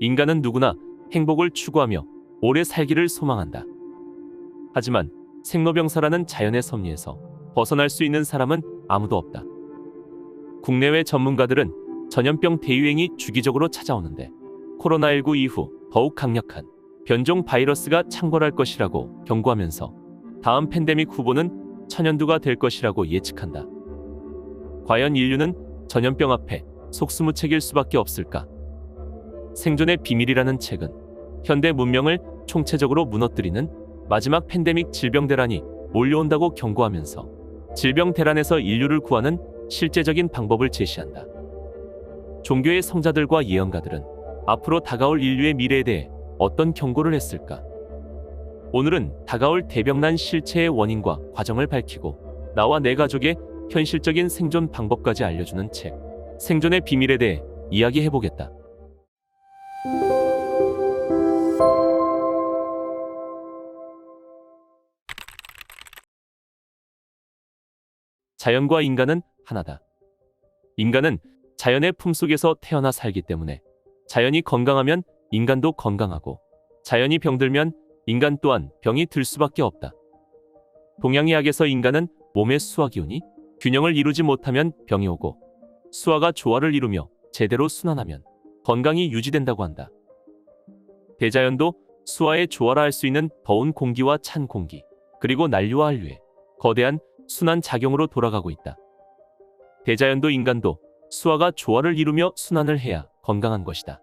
인간은 누구나 행복을 추구하며 오래 살기를 소망한다. 하지만 생로병사라는 자연의 섭리에서 벗어날 수 있는 사람은 아무도 없다. 국내외 전문가들은 전염병 대유행이 주기적으로 찾아오는데 코로나19 이후 더욱 강력한 변종 바이러스가 창궐할 것이라고 경고하면서 다음 팬데믹 후보는 천연두가 될 것이라고 예측한다. 과연 인류는 전염병 앞에 속수무책일 수밖에 없을까? 생존의 비밀이라는 책은 현대 문명을 총체적으로 무너뜨리는 마지막 팬데믹 질병 대란이 몰려온다고 경고하면서 질병 대란에서 인류를 구하는 실제적인 방법을 제시한다. 종교의 성자들과 예언가들은 앞으로 다가올 인류의 미래에 대해 어떤 경고를 했을까? 오늘은 다가올 대병난 실체의 원인과 과정을 밝히고 나와 내 가족의 현실적인 생존 방법까지 알려주는 책, 생존의 비밀에 대해 이야기해보겠다. 자연과 인간은 하나다. 인간은 자연의 품속에서 태어나 살기 때문에 자연이 건강하면 인간도 건강하고 자연이 병들면 인간 또한 병이 들 수밖에 없다. 동양의학에서 인간은 몸의 수화 기운이 균형을 이루지 못하면 병이 오고 수화가 조화를 이루며 제대로 순환하면 건강이 유지된다고 한다. 대자연도 수화의 조화라 할 수 있는 더운 공기와 찬 공기, 그리고 난류와 한류의 거대한 순환 작용으로 돌아가고 있다. 대자연도 인간도 수화가 조화를 이루며 순환을 해야 건강한 것이다.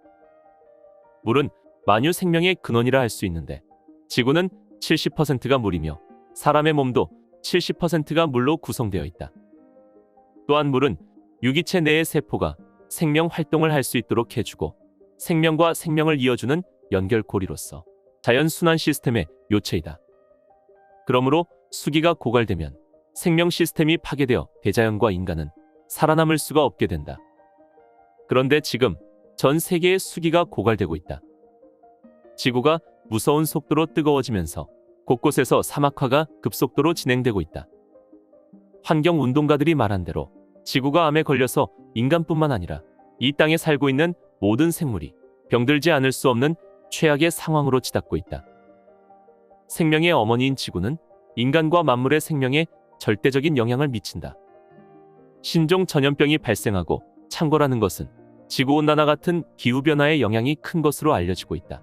물은 만유 생명의 근원이라 할 수 있는데 지구는 70%가 물이며 사람의 몸도 70%가 물로 구성되어 있다. 또한 물은 유기체 내의 세포가 생명 활동을 할 수 있도록 해주고 생명과 생명을 이어주는 연결고리로서 자연 순환 시스템의 요체이다. 그러므로 수기가 고갈되면 생명 시스템이 파괴되어 대자연과 인간은 살아남을 수가 없게 된다. 그런데 지금 전 세계의 수기가 고갈되고 있다. 지구가 무서운 속도로 뜨거워지면서 곳곳에서 사막화가 급속도로 진행되고 있다. 환경운동가들이 말한 대로 지구가 암에 걸려서 인간뿐만 아니라 이 땅에 살고 있는 모든 생물이 병들지 않을 수 없는 최악의 상황으로 치닫고 있다. 생명의 어머니인 지구는 인간과 만물의 생명에 절대적인 영향을 미친다. 신종 전염병이 발생하고 창궐하는 것은 지구온난화 같은 기후변화의 영향이 큰 것으로 알려지고 있다.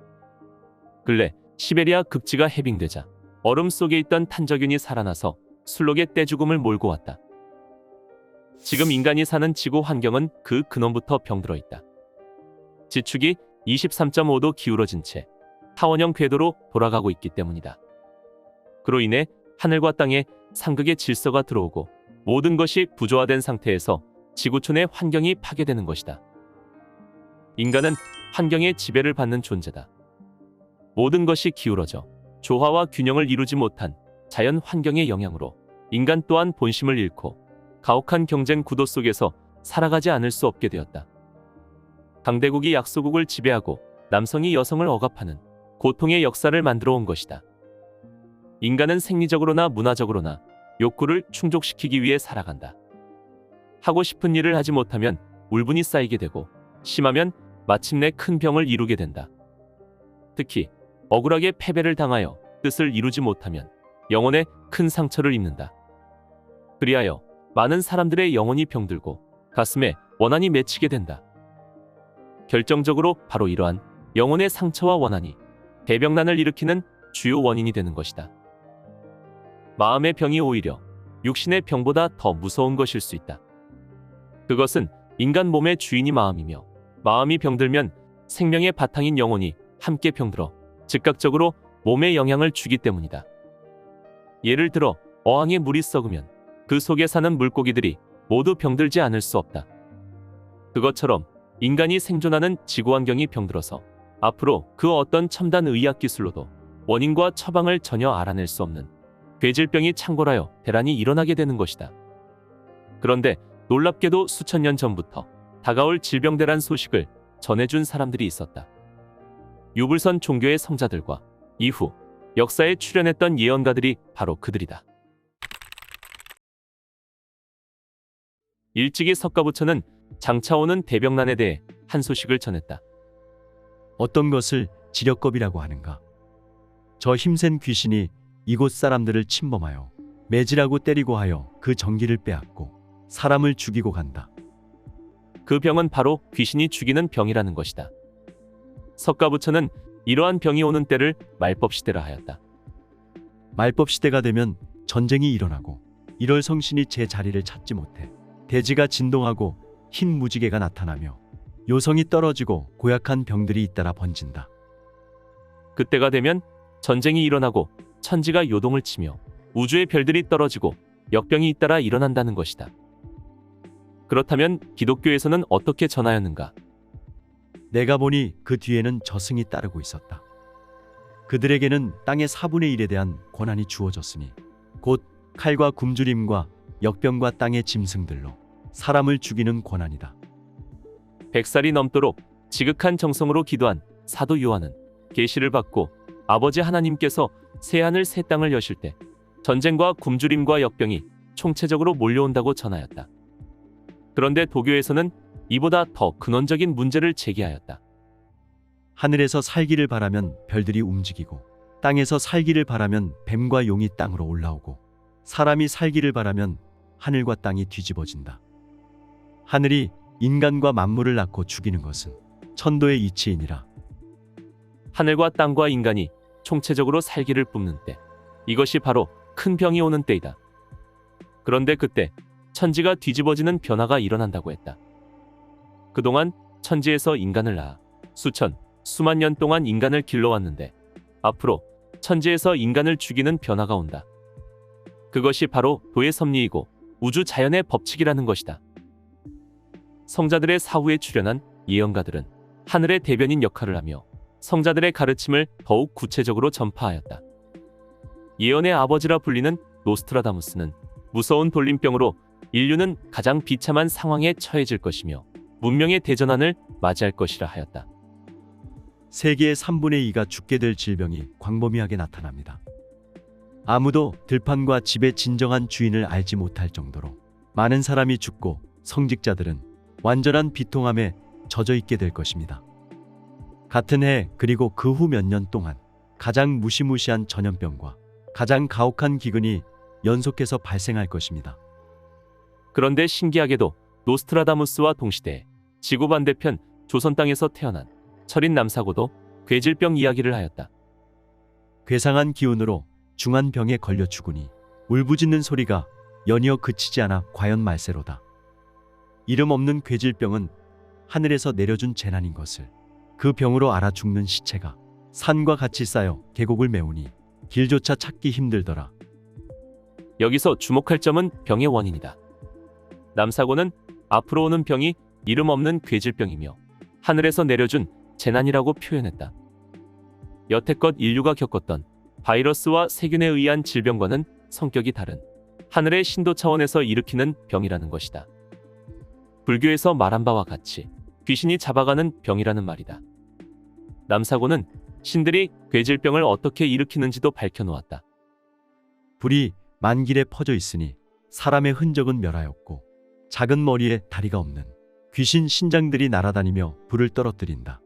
근래 시베리아 극지가 해빙되자 얼음 속에 있던 탄저균이 살아나서 술록의 떼죽음을 몰고 왔다. 지금 인간이 사는 지구 환경은 그 근원부터 병들어 있다. 지축이 23.5도 기울어진 채 타원형 궤도로 돌아가고 있기 때문이다. 그로 인해 하늘과 땅에 상극의 질서가 들어오고 모든 것이 부조화된 상태에서 지구촌의 환경이 파괴되는 것이다. 인간은 환경의 지배를 받는 존재다. 모든 것이 기울어져 조화와 균형을 이루지 못한 자연 환경의 영향으로 인간 또한 본심을 잃고 가혹한 경쟁 구도 속에서 살아가지 않을 수 없게 되었다. 강대국이 약소국을 지배하고 남성이 여성을 억압하는 고통의 역사를 만들어 온 것이다. 인간은 생리적으로나 문화적으로나 욕구를 충족시키기 위해 살아간다. 하고 싶은 일을 하지 못하면 울분이 쌓이게 되고 심하면 마침내 큰 병을 이루게 된다. 특히 억울하게 패배를 당하여 뜻을 이루지 못하면 영혼에 큰 상처를 입는다. 그리하여 많은 사람들의 영혼이 병들고 가슴에 원한이 맺히게 된다. 결정적으로 바로 이러한 영혼의 상처와 원한이 대병난을 일으키는 주요 원인이 되는 것이다. 마음의 병이 오히려 육신의 병보다 더 무서운 것일 수 있다. 그것은 인간 몸의 주인이 마음이며 마음이 병들면 생명의 바탕인 영혼이 함께 병들어 즉각적으로 몸에 영향을 주기 때문이다. 예를 들어 어항에 물이 썩으면 그 속에 사는 물고기들이 모두 병들지 않을 수 없다. 그것처럼 인간이 생존하는 지구 환경이 병들어서 앞으로 그 어떤 첨단 의학 기술로도 원인과 처방을 전혀 알아낼 수 없는 괴질병이 창궐하여 대란이 일어나게 되는 것이다. 그런데 놀랍게도 수천 년 전부터 다가올 질병 대란 소식을 전해준 사람들이 있었다. 유불선 종교의 성자들과 이후 역사에 출연했던 예언가들이 바로 그들이다. 일찍이 석가부처는 장차 오는 대병난에 대해 한 소식을 전했다. 어떤 것을 지력겁이라고 하는가? 저 힘센 귀신이 이곳 사람들을 침범하여 매질하고 때리고 하여 그 정기를 빼앗고 사람을 죽이고 간다. 그 병은 바로 귀신이 죽이는 병이라는 것이다. 석가부처는 이러한 병이 오는 때를 말법시대라 하였다. 말법시대가 되면 전쟁이 일어나고 이럴 성신이 제 자리를 찾지 못해 대지가 진동하고 흰 무지개가 나타나며 요성이 떨어지고 고약한 병들이 잇따라 번진다. 그때가 되면 전쟁이 일어나고 천지가 요동을 치며 우주의 별들이 떨어지고 역병이 잇따라 일어난다는 것이다. 그렇다면 기독교에서는 어떻게 전하였는가? 내가 보니 그 뒤에는 저승이 따르고 있었다. 그들에게는 땅의 4분의 1에 대한 권한이 주어졌으니 곧 칼과 굶주림과 역병과 땅의 짐승들로 사람을 죽이는 권한이다. 100살이 넘도록 지극한 정성으로 기도한 사도 요한은 계시를 받고 아버지 하나님께서 새하늘 새 땅을 여실 때 전쟁과 굶주림과 역병이 총체적으로 몰려온다고 전하였다. 그런데 도교에서는 이보다 더 근원적인 문제를 제기하였다. 하늘에서 살기를 바라면 별들이 움직이고 땅에서 살기를 바라면 뱀과 용이 땅으로 올라오고 사람이 살기를 바라면 하늘과 땅이 뒤집어진다. 하늘이 인간과 만물을 낳고 죽이는 것은 천도의 이치이니라. 하늘과 땅과 인간이 총체적으로 살기를 뿜는 때, 이것이 바로 큰 병이 오는 때이다. 그런데 그때 천지가 뒤집어지는 변화가 일어난다고 했다. 그동안 천지에서 인간을 낳아 수천, 수만 년 동안 인간을 길러왔는데 앞으로 천지에서 인간을 죽이는 변화가 온다. 그것이 바로 도의 섭리이고 우주 자연의 법칙이라는 것이다. 성자들의 사후에 출현한 예언가들은 하늘의 대변인 역할을 하며 성자들의 가르침을 더욱 구체적으로 전파하였다. 예언의 아버지라 불리는 노스트라다무스는 무서운 돌림병으로 인류는 가장 비참한 상황에 처해질 것이며 문명의 대전환을 맞이할 것이라 하였다. 세계의 3분의 2가 죽게 될 질병이 광범위하게 나타납니다. 아무도 들판과 집의 진정한 주인을 알지 못할 정도로 많은 사람이 죽고 성직자들은 완전한 비통함에 젖어 있게 될 것입니다. 같은 해 그리고 그 후 몇 년 동안 가장 무시무시한 전염병과 가장 가혹한 기근이 연속해서 발생할 것입니다. 그런데 신기하게도 노스트라다무스와 동시대에 지구 반대편 조선 땅에서 태어난 철인 남사고도 괴질병 이야기를 하였다. 괴상한 기운으로 중한 병에 걸려 죽으니 울부짖는 소리가 연이어 그치지 않아 과연 말세로다. 이름 없는 괴질병은 하늘에서 내려준 재난인 것을 그 병으로 알아 죽는 시체가 산과 같이 쌓여 계곡을 메우니 길조차 찾기 힘들더라. 여기서 주목할 점은 병의 원인이다. 남사고는 앞으로 오는 병이 이름 없는 괴질병이며 하늘에서 내려준 재난이라고 표현했다. 여태껏 인류가 겪었던 바이러스와 세균에 의한 질병과는 성격이 다른 하늘의 신도 차원에서 일으키는 병이라는 것이다. 불교에서 말한 바와 같이 귀신이 잡아가는 병이라는 말이다. 남사고는 신들이 괴질병을 어떻게 일으키는지도 밝혀놓았다. 불이 만길에 퍼져 있으니 사람의 흔적은 멸하였고 작은 머리에 다리가 없는 귀신 신장들이 날아다니며 불을 떨어뜨린다.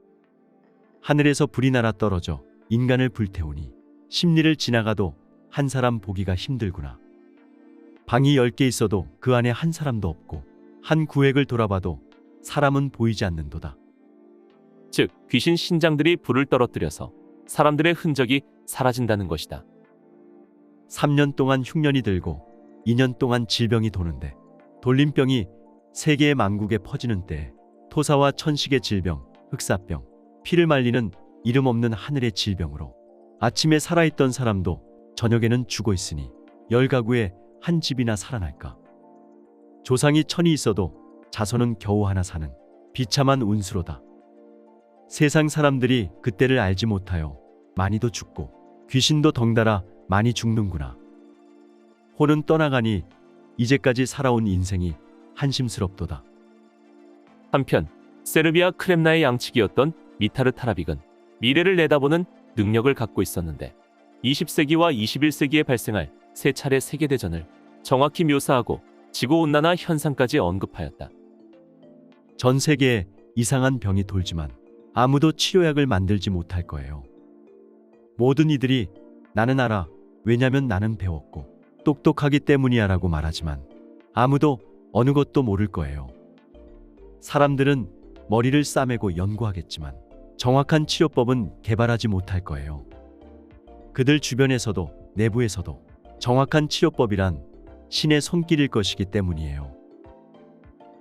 하늘에서 불이 날아 떨어져 인간을 불태우니 심리를 지나가도 한 사람 보기가 힘들구나. 방이 10개 있어도 그 안에 한 사람도 없고 한 구획을 돌아봐도 사람은 보이지 않는도다. 즉 귀신 신장들이 불을 떨어뜨려서 사람들의 흔적이 사라진다는 것이다. 3년 동안 흉년이 들고 2년 동안 질병이 도는데 돌림병이 세계의 만국에 퍼지는 때에 토사와 천식의 질병, 흑사병, 피를 말리는 이름 없는 하늘의 질병으로 아침에 살아있던 사람도 저녁에는 죽어 있으니 10가구에 한 집이나 살아날까. 조상이 천이 있어도 자손은 겨우 하나 사는 비참한 운수로다. 세상 사람들이 그때를 알지 못하여 많이도 죽고 귀신도 덩달아 많이 죽는구나. 혼은 떠나가니 이제까지 살아온 인생이 한심스럽도다. 한편 세르비아 크렘나의 양치기였던 미타르 타라빅은 미래를 내다보는 능력을 갖고 있었는데 20세기와 21세기에 발생할 세 차례 세계대전을 정확히 묘사하고 지구온난화 현상까지 언급하였다. 전 세계에 이상한 병이 돌지만 아무도 치료약을 만들지 못할 거예요. 모든 이들이 나는 알아. 왜냐면 나는 배웠고 똑똑하기 때문이야 라고 말하지만 아무도 어느 것도 모를 거예요. 사람들은 머리를 싸매고 연구하겠지만 정확한 치료법은 개발하지 못할 거예요. 그들 주변에서도 내부에서도 정확한 치료법이란 신의 손길일 것이기 때문이에요.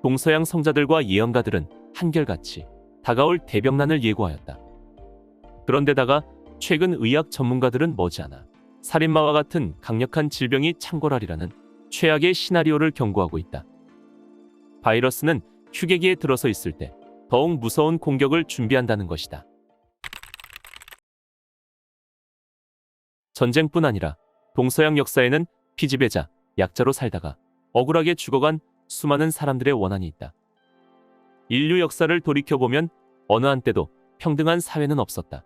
동서양 성자들과 예언가들은 한결같이 다가올 대병난을 예고하였다. 그런데다가 최근 의학 전문가들은 머지않아 살인마와 같은 강력한 질병이 창궐하리라는 최악의 시나리오를 경고하고 있다. 바이러스는 휴게기에 들어서 있을 때 더욱 무서운 공격을 준비한다는 것이다. 전쟁뿐 아니라 동서양 역사에는 피지배자, 약자로 살다가 억울하게 죽어간 수많은 사람들의 원한이 있다. 인류 역사를 돌이켜보면 어느 한때도 평등한 사회는 없었다.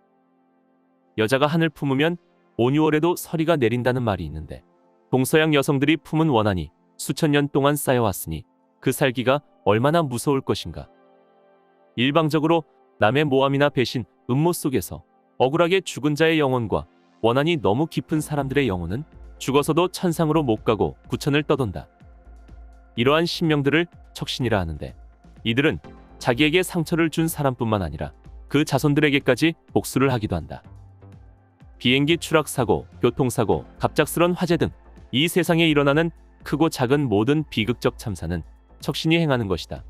여자가 한을 품으면 온유월에도 서리가 내린다는 말이 있는데 동서양 여성들이 품은 원한이 수천 년 동안 쌓여왔으니 그 살기가 얼마나 무서울 것인가. 일방적으로 남의 모함이나 배신, 음모 속에서 억울하게 죽은 자의 영혼과 원한이 너무 깊은 사람들의 영혼은 죽어서도 천상으로 못 가고 구천을 떠돈다. 이러한 신명들을 척신이라 하는데 이들은 자기에게 상처를 준 사람뿐만 아니라 그 자손들에게까지 복수를 하기도 한다. 비행기 추락사고, 교통사고, 갑작스런 화재 등 이 세상에 일어나는 크고 작은 모든 비극적 참사는 척신이 행하는 것이다.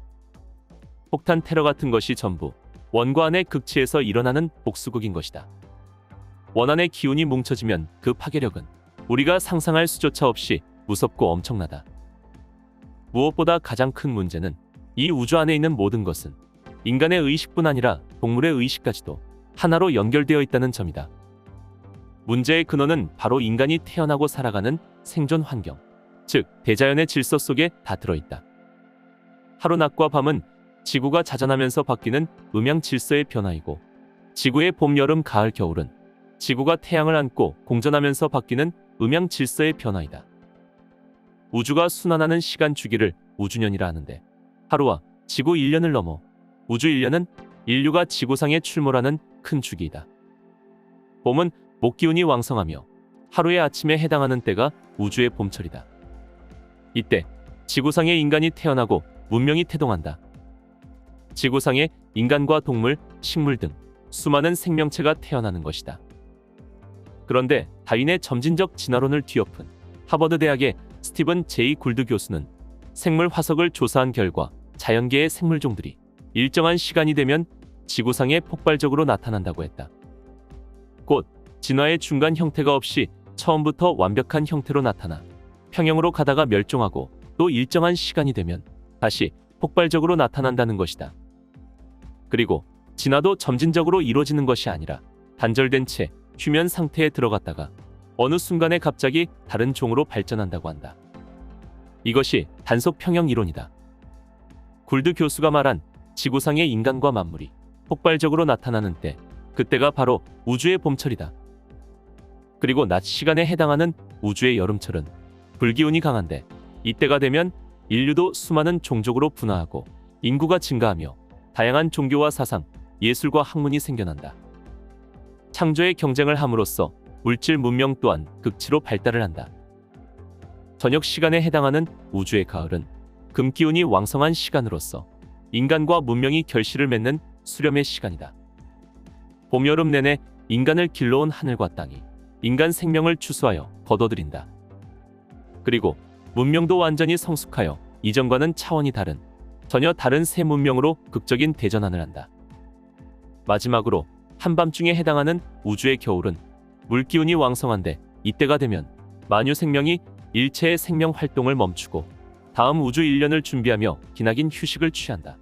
폭탄 테러 같은 것이 전부 원과 안의 극치에서 일어나는 복수극인 것이다. 원한의 기운이 뭉쳐지면 그 파괴력은 우리가 상상할 수조차 없이 무섭고 엄청나다. 무엇보다 가장 큰 문제는 이 우주 안에 있는 모든 것은 인간의 의식뿐 아니라 동물의 의식까지도 하나로 연결되어 있다는 점이다. 문제의 근원은 바로 인간이 태어나고 살아가는 생존 환경, 즉 대자연의 질서 속에 다 들어있다. 하루낮과 밤은 지구가 자전하면서 바뀌는 음양 질서의 변화이고 지구의 봄, 여름, 가을, 겨울은 지구가 태양을 안고 공전하면서 바뀌는 음양 질서의 변화이다. 우주가 순환하는 시간 주기를 우주년이라 하는데 하루와 지구 1년을 넘어 우주 1년은 인류가 지구상에 출몰하는 큰 주기이다. 봄은 목기운이 왕성하며 하루의 아침에 해당하는 때가 우주의 봄철이다. 이때 지구상에 인간이 태어나고 문명이 태동한다. 지구상에 인간과 동물, 식물 등 수많은 생명체가 태어나는 것이다. 그런데 다윈의 점진적 진화론을 뒤엎은 하버드 대학의 스티븐 제이 굴드 교수는 생물 화석을 조사한 결과 자연계의 생물종들이 일정한 시간이 되면 지구상에 폭발적으로 나타난다고 했다. 곧 진화의 중간 형태가 없이 처음부터 완벽한 형태로 나타나 평형으로 가다가 멸종하고 또 일정한 시간이 되면 다시 폭발적으로 나타난다는 것이다. 그리고 진화도 점진적으로 이루어지는 것이 아니라 단절된 채 휴면 상태에 들어갔다가 어느 순간에 갑자기 다른 종으로 발전한다고 한다. 이것이 단속 평형 이론이다. 굴드 교수가 말한 지구상의 인간과 만물이 폭발적으로 나타나는 때, 그때가 바로 우주의 봄철이다. 그리고 낮 시간에 해당하는 우주의 여름철은 불기운이 강한데 이때가 되면 인류도 수많은 종족으로 분화하고 인구가 증가하며 다양한 종교와 사상, 예술과 학문이 생겨난다. 창조의 경쟁을 함으로써 물질 문명 또한 극치로 발달을 한다. 저녁 시간에 해당하는 우주의 가을은 금기운이 왕성한 시간으로서 인간과 문명이 결실을 맺는 수렴의 시간이다. 봄, 여름 내내 인간을 길러온 하늘과 땅이 인간 생명을 추수하여 거둬들인다. 그리고 문명도 완전히 성숙하여 이전과는 차원이 다른 전혀 다른 새 문명으로 극적인 대전환을 한다. 마지막으로 한밤중에 해당하는 우주의 겨울은 물기운이 왕성한데 이때가 되면 만유 생명이 일체의 생명 활동을 멈추고 다음 우주 1년을 준비하며 기나긴 휴식을 취한다.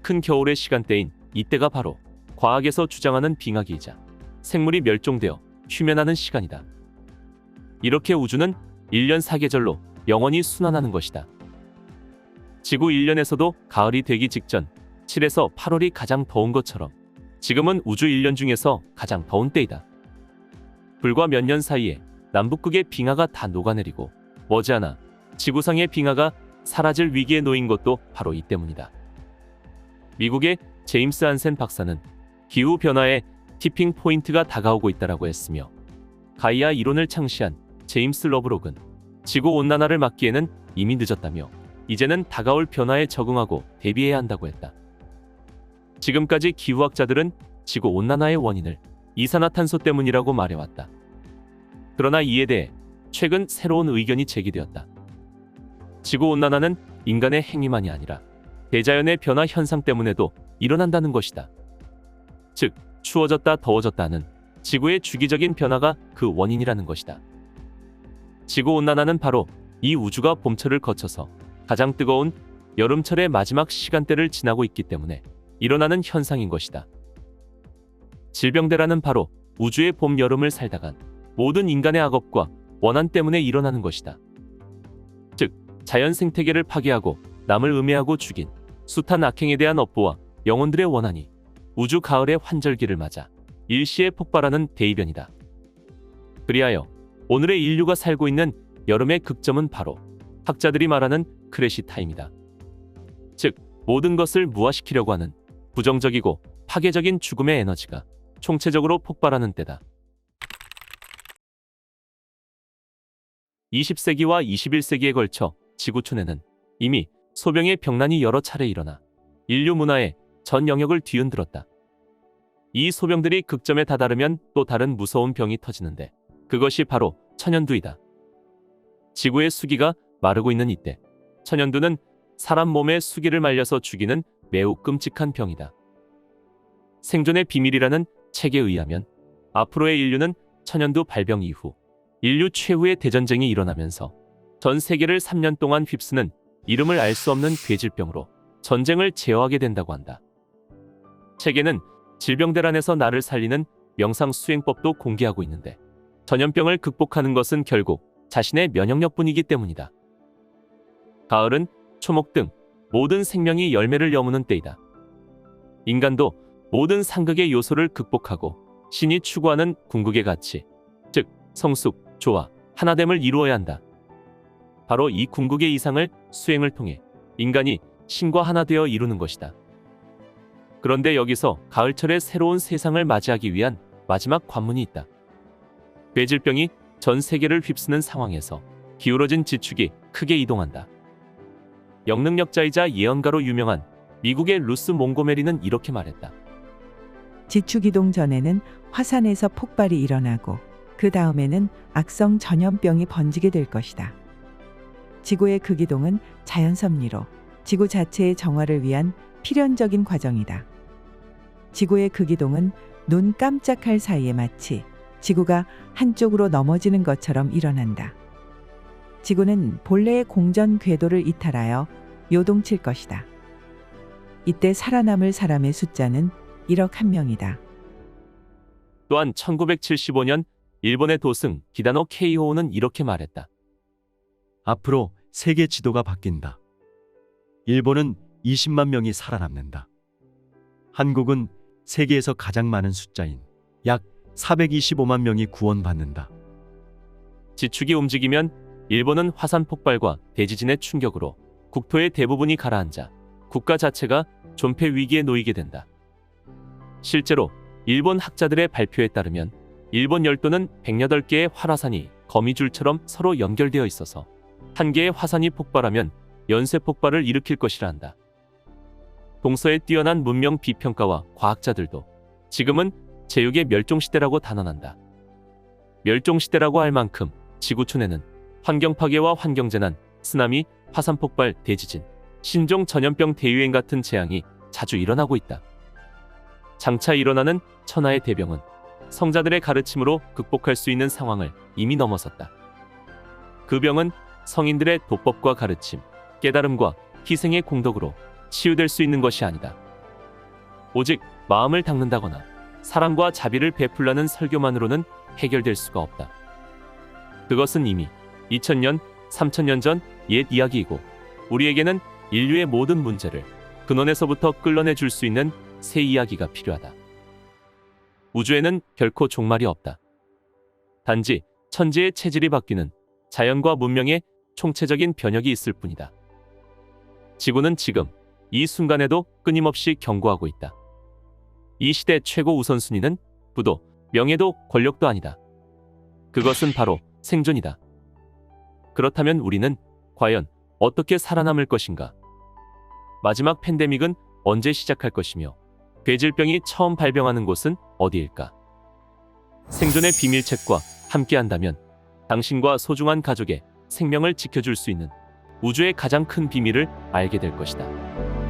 큰 겨울의 시간대인 이때가 바로 과학에서 주장하는 빙하기이자 생물이 멸종되어 휴면하는 시간이다. 이렇게 우주는 1년 4계절로 영원히 순환하는 것이다. 지구 1년에서도 가을이 되기 직전 7에서 8월이 가장 더운 것처럼 지금은 우주 1년 중에서 가장 더운 때이다. 불과 몇 년 사이에 남북극의 빙하가 다 녹아내리고 머지않아 지구상의 빙하가 사라질 위기에 놓인 것도 바로 이 때문이다. 미국의 제임스 한센 박사는 기후 변화에 티핑 포인트가 다가오고 있다라고 했으며, 가이아 이론을 창시한 제임스 러브록은 지구 온난화를 막기에는 이미 늦었다며 이제는 다가올 변화에 적응하고 대비해야 한다고 했다. 지금까지 기후학자들은 지구 온난화의 원인을 이산화탄소 때문이라고 말해왔다. 그러나 이에 대해 최근 새로운 의견이 제기되었다. 지구 온난화는 인간의 행위만이 아니라 대자연의 변화 현상 때문에도 일어난다는 것이다. 즉, 추워졌다 더워졌다는 지구의 주기적인 변화가 그 원인이라는 것이다. 지구 온난화는 바로 이 우주가 봄철을 거쳐서 가장 뜨거운 여름철의 마지막 시간대를 지나고 있기 때문에 일어나는 현상인 것이다. 질병대란은 바로 우주의 봄, 여름을 살다간 모든 인간의 악업과 원한 때문에 일어나는 것이다. 즉, 자연 생태계를 파괴하고 남을 음해하고 죽인 숱한 악행에 대한 업보와 영혼들의 원한이 우주 가을의 환절기를 맞아 일시에 폭발하는 대이변이다. 그리하여 오늘의 인류가 살고 있는 여름의 극점은 바로 학자들이 말하는 크래시 타임이다. 즉, 모든 것을 무화시키려고 하는 부정적이고 파괴적인 죽음의 에너지가 총체적으로 폭발하는 때다. 20세기와 21세기에 걸쳐 지구촌에는 이미 소병의 병난이 여러 차례 일어나 인류 문화의 전 영역을 뒤흔들었다. 이 소병들이 극점에 다다르면 또 다른 무서운 병이 터지는데 그것이 바로 천연두이다. 지구의 수기가 마르고 있는 이때 천연두는 사람 몸의 수기를 말려서 죽이는 매우 끔찍한 병이다. 생존의 비밀이라는 책에 의하면 앞으로의 인류는 천연두 발병 이후 인류 최후의 대전쟁이 일어나면서 전 세계를 3년 동안 휩쓰는 이름을 알 수 없는 괴질병으로 전쟁을 제어하게 된다고 한다. 책에는 질병대란에서 나를 살리는 명상수행법도 공개하고 있는데, 전염병을 극복하는 것은 결국 자신의 면역력뿐이기 때문이다. 가을은 초목 등 모든 생명이 열매를 여무는 때이다. 인간도 모든 상극의 요소를 극복하고 신이 추구하는 궁극의 가치, 즉 성숙, 조화, 하나됨을 이루어야 한다. 바로 이 궁극의 이상을 수행을 통해 인간이 신과 하나 되어 이루는 것이다. 그런데 여기서 가을철의 새로운 세상을 맞이하기 위한 마지막 관문이 있다. 뇌질병이 전 세계를 휩쓰는 상황에서 기울어진 지축이 크게 이동한다. 영능력자이자 예언가로 유명한 미국의 루스 몽고메리는 이렇게 말했다. 지축이동 전에는 화산에서 폭발이 일어나고 그 다음에는 악성 전염병이 번지게 될 것이다. 지구의 극이동은 자연 섭리로 지구 자체의 정화를 위한 필연적인 과정이다. 지구의 극이동은 눈 깜짝할 사이에 마치 지구가 한쪽으로 넘어지는 것처럼 일어난다. 지구는 본래의 공전 궤도를 이탈하여 요동칠 것이다. 이때 살아남을 사람의 숫자는 1억 1명이다. 또한 1975년 일본의 도승 기다노 케이호우는 이렇게 말했다. 앞으로 세계 지도가 바뀐다. 일본은 20만 명이 살아남는다. 한국은 세계에서 가장 많은 숫자인 약 425만 명이 구원받는다. 지축이 움직이면 일본은 화산 폭발과 대지진의 충격으로 국토의 대부분이 가라앉아 국가 자체가 존폐 위기에 놓이게 된다. 실제로 일본 학자들의 발표에 따르면 일본 열도는 108개의 활화산이 거미줄처럼 서로 연결되어 있어서 한 개의 화산이 폭발하면 연쇄 폭발을 일으킬 것이라 한다. 동서의 뛰어난 문명 비평가와 과학자들도 지금은 제육의 멸종시대라고 단언한다. 멸종시대라고 할 만큼 지구촌에는 환경 파괴와 환경재난, 쓰나미, 화산 폭발, 대지진, 신종 전염병 대유행 같은 재앙이 자주 일어나고 있다. 장차 일어나는 천하의 대병은 성자들의 가르침으로 극복할 수 있는 상황을 이미 넘어섰다. 그 병은 성인들의 도법과 가르침, 깨달음과 희생의 공덕으로 치유될 수 있는 것이 아니다. 오직 마음을 닦는다거나 사랑과 자비를 베풀라는 설교만으로는 해결될 수가 없다. 그것은 이미 2000년, 3000년 전 옛 이야기이고 우리에게는 인류의 모든 문제를 근원에서부터 끌어내줄 수 있는 새 이야기가 필요하다. 우주에는 결코 종말이 없다. 단지 천지의 체질이 바뀌는 자연과 문명의 총체적인 변혁이 있을 뿐이다. 지구는 지금 이 순간에도 끊임없이 경고하고 있다. 이 시대 최고 우선순위는 부도, 명예도 권력도 아니다. 그것은 바로 생존이다. 그렇다면 우리는 과연 어떻게 살아남을 것인가? 마지막 팬데믹은 언제 시작할 것이며 괴질병이 처음 발병하는 곳은 어디일까? 생존의 비밀책과 함께한다면 당신과 소중한 가족의 생명을 지켜줄 수 있는 우주의 가장 큰 비밀을 알게 될 것이다.